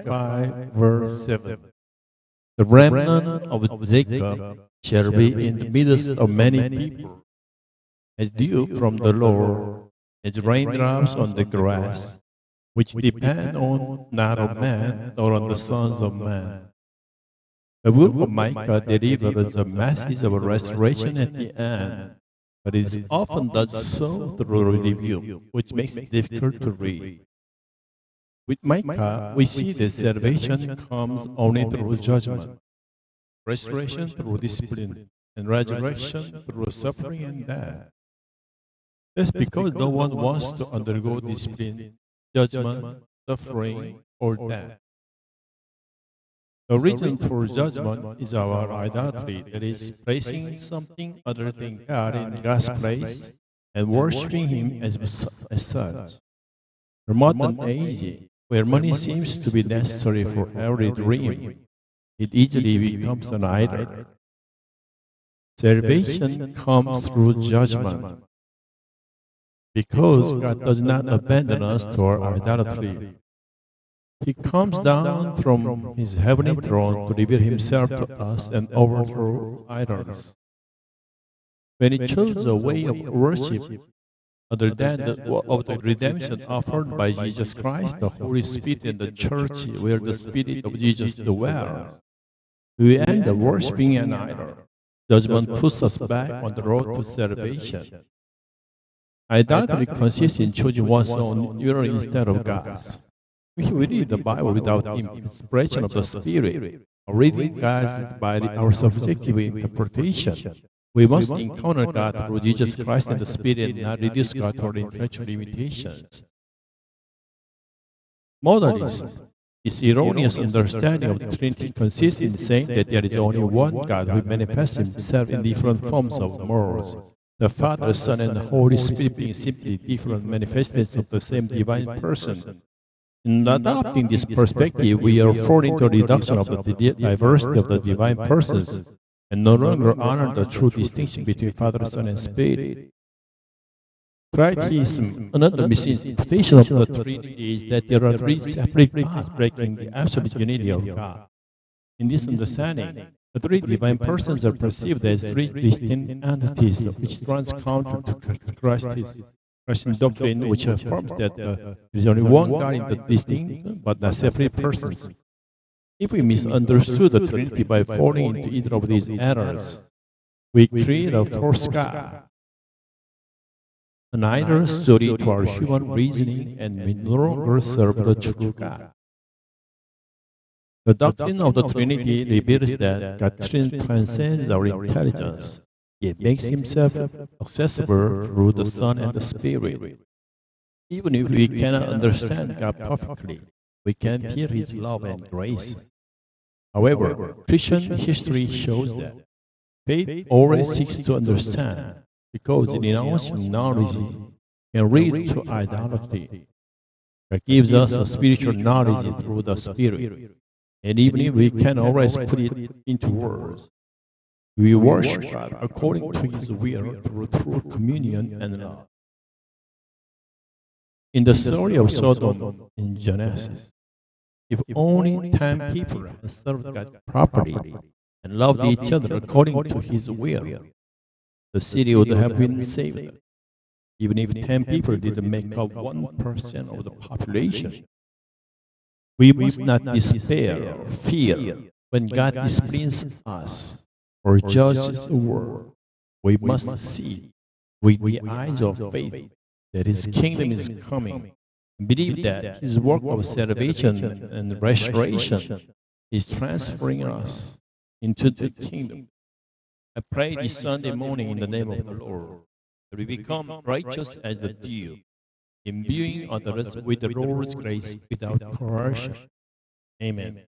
5, verse 7. The remnant of Jacob shall be in the midst of many people, as dew from the Lord, as raindrops on the grass, which depend on not on man, nor on the sons of man. The book of Micah delivers a message of restoration at the end, but it often does so through a rebuke, which makes it difficult to read. With Micah, we see that salvation comes only through judgment, restoration through discipline, and resurrection through suffering and death. That's because no one wants to undergo discipline, judgment, suffering, or death. The reason for judgment is our idolatry, that is, placing something other than God in God's place and worshiping Him as such. The modern age, where money seems to be necessary for every dream, it easily becomes an idol. Salvation comes through judgment because God does not abandon us to our idolatry. He comes down from His heavenly throne to reveal Himself to us and overthrow idols. When He chose a way of worship other than of the redemption offered by Jesus Christ, the Holy Spirit, and the church where the Spirit of Jesus dwells, we end up worshiping an idol. Judgment puts us back on the road to salvation. Idolatry consists in choosing one's own will instead of God's. If we read the Bible without inspiration of the Spirit, or reading God's by our subjective interpretation, we must encounter God through Jesus Christ and the Spirit and not reduce God to our intellectual limitations. Modalism is erroneous understanding of the Trinity consists in saying that there is only one God who manifests Himself in different forms of morals. The Father, Son, and the Holy Spirit being simply different manifestations of the same divine person. In adopting this perspective, we are falling into a reduction of the diversity of the divine persons and no longer honor the true distinction between Father, Son, and Spirit. Tritheism, another misinterpretation of the Trinity, is that there are three separate gods breaking the absolute unity of God. In this understanding, the three divine persons are perceived as three distinct entities, which runs counter to Christian doctrine, which affirms that there is only one God in the distinct but not separate persons. If we misunderstood the Trinity by falling into either of these errors, we create a false God, an idol suited to our human reasoning, and we no longer serve the true God. The doctrine of the Trinity reveals that God transcends our intelligence. It makes Himself accessible through the Son and the Spirit. Even if we cannot understand God perfectly, we can feel His love and grace. However, Christian history shows that faith always seeks to understand, because renouncing knowledge can lead to idolatry. God gives us a spiritual knowledge through the Spirit, and even if we can always put it into words, we worship God according to His will through true communion and love. In the story of Sodom in Genesis, if only 10 people had served God properly and loved each other according to His will, the city would have been saved. Even if 10 people didn't make up 1% of the population, we must not despair or fear when God disciplines us or judges the world. We must see with the eyes of faith that His kingdom is coming. Believe that His work of salvation and restoration is transferring us into the kingdom. I pray this Sunday morning in the name of the Lord that we become righteous as the dew, imbuing others with the Lord's grace without coercion. Amen.